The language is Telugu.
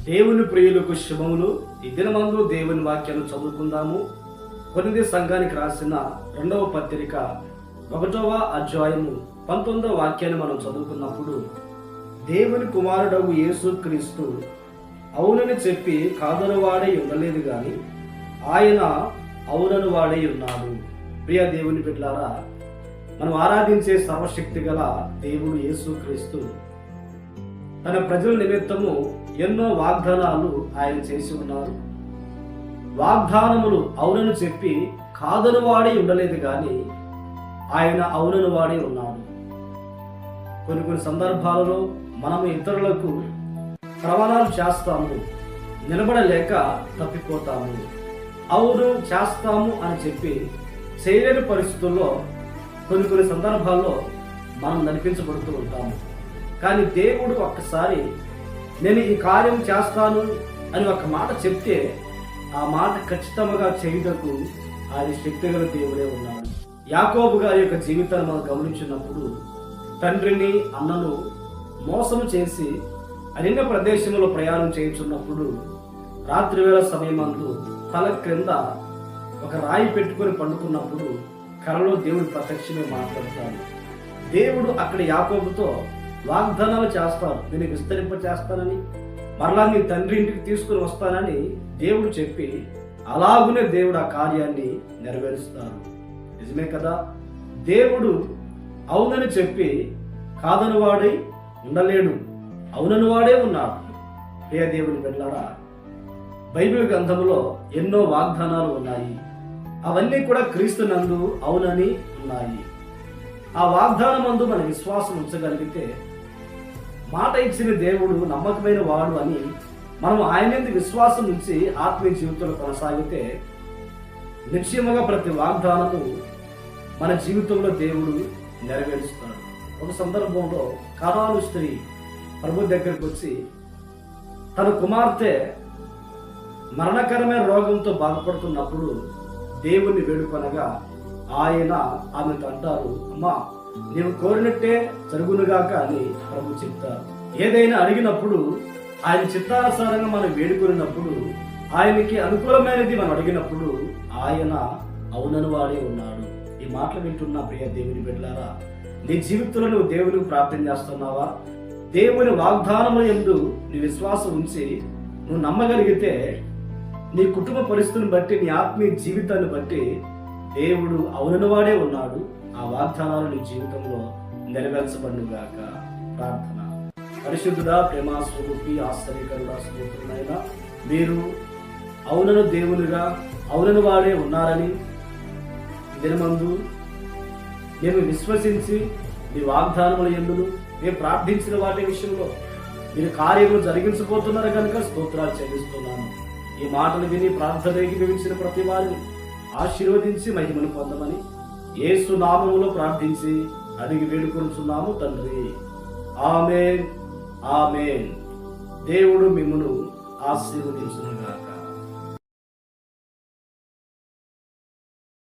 దేవుని ప్రియులకు శుభములు. ఈ దినమందు దేవుని వాక్యాన్ని చదువుకుందాము. కొరింథీ సంఘానికి రాసిన 2వ పత్రిక 1వ అధ్యాయము 19వ వాక్యాన్ని మనం చదువుకున్నప్పుడు, దేవుని కుమారుడగు యేసుక్రీస్తు అవునని చెప్పి కాదని వాడై ఉండలేదు గాని ఆయన అవునని వాడై ఉన్నాడు. ప్రియ దేవుని బిడ్డలారా, మనం ఆరాధించే సర్వశక్తి గల దేవుడు యేసుక్రీస్తు తన ప్రజల నిమిత్తము ఎన్నో వాగ్దానాలు ఆయన చేసి ఉన్నారు. వాగ్దానములు అవునని చెప్పి కాదని వాడి ఉండలేదు కానీ ఆయన అవునని వాడి ఉన్నాడు. కొన్ని సందర్భాలలో మనము ఇతరులకు ప్రమాణాలు చేస్తాము, నిలబడలేక తప్పిపోతాము. అవును చేస్తాము అని చెప్పి చేయలేని పరిస్థితుల్లో కొన్ని సందర్భాల్లో మనం నడిపించబడుతూ ఉంటాము. కానీ దేవుడు ఒక్కసారి నేను ఈ కార్యం చేస్తాను అని ఒక మాట చెప్తే ఆ మాట ఖచ్చితంగా చేయుటకు ఆయన శక్తిగల దేవుడే ఉన్నాడు. యాకోబు గారి యొక్క జీవితాన్ని మనం గమనించినప్పుడు, తండ్రిని అన్నను మోసము చేసి అరణ్య ప్రదేశంలో ప్రయాణం చేయించున్నప్పుడు రాత్రి వేళ సమయమందు తల క్రింద ఒక రాయి పెట్టుకొని పండుకున్నప్పుడు కలలో దేవుడు ప్రత్యక్షమే మాట్లాడతాడు. దేవుడు అక్కడ యాకోబుతో వాగ్దానాలు చేస్తాడు. నేను విస్తరింప చేస్తానని, మరలా నీ తండ్రి ఇంటికి తీసుకుని వస్తానని దేవుడు చెప్పి అలాగునే దేవుడు ఆ కార్యాన్ని నెరవేరుస్తాడు. నిజమే కదా? దేవుడు అవునని చెప్పి కాదని వాడై ఉండలేడు, అవునని వాడే ఉన్నాడు. ప్రియ దేవుని బిడ్డలారా, బైబిల్ గ్రంథంలో ఎన్నో వాగ్దానాలు ఉన్నాయి. అవన్నీ కూడా క్రీస్తునందు అవునని ఉన్నాయి. ఆ వాగ్దానమందు మన విశ్వాసం ఉంచగలిగితే, మాట ఇచ్చిన దేవుడు నమ్మకమైన వాడు అని మనం ఆయనందు విశ్వాసం ఉంచి ఆత్మీయ జీవితంలో కొనసాగితే నిశ్చయముగా ప్రతి వాగ్దానము మన జీవితంలో దేవుడు నెరవేరుస్తాడు. ఒక సందర్భంలో కనాను స్త్రీ ప్రభు దగ్గరికి వచ్చి తన కుమార్తె మరణకరమైన రోగంతో బాధపడుతున్నప్పుడు దేవుణ్ణి వేడుకొనగా ఆయన ఆమెతో అంటారు, అమ్మా నీవు కోరినట్టే జరుగునుగాక అని ప్రభు చెప్తారు. ఏదైనా అడిగినప్పుడు ఆయన చిత్తానుసారంగా మనం వేడుకున్నప్పుడు, ఆయనకి అనుకూలమైనది మనం అడిగినప్పుడు ఆయన అవునని వాడే ఉన్నాడు. ఈ మాటలు వింటున్న ప్రియ దేవుని బిడ్డలారా, నీ జీవితంలో నువ్వు దేవునికి ప్రార్థన చేస్తున్నావా? దేవుని వాగ్దానముల యందు నీ విశ్వాసం ఉంచి నువ్వు నమ్మగలిగితే నీ కుటుంబ పరిస్థితిని బట్టి, నీ ఆత్మీయ జీవితాన్ని బట్టి దేవుడు అవునని వాడే ఉన్నాడు. ఆ వాగ్దానాలు నీ జీవితంలో నెరవేర్చబడుగాక. ప్రార్థన. పరిశుద్ధుడా, ప్రేమ స్వరూపి, ఆశ్చర్యకరుడా, స్తోత్రుడైనా మీరు అవునను దేవునిగా అవునని వాడే ఉన్నారని దినమందు మేము విశ్వసించి మీ వాగ్దానముల యందును మేము ప్రార్థించిన వాటి విషయంలో మీరు కార్యములు జరిగించబోతున్నారు కనుక స్తోత్రాలు చెల్లిస్తున్నాను. ఈ మాటలు విని ప్రార్థనకి వివించిన ప్రతి వారిని ఆశీర్వదించి మహిమను పొందమని యేసు నామములో ప్రార్థించి అడిగి వేడుకొనుచున్నాము తండ్రి. ఆమేన్, ఆమేన్. దేవుడు మిమ్మును ఆశీర్వదించునుగాక.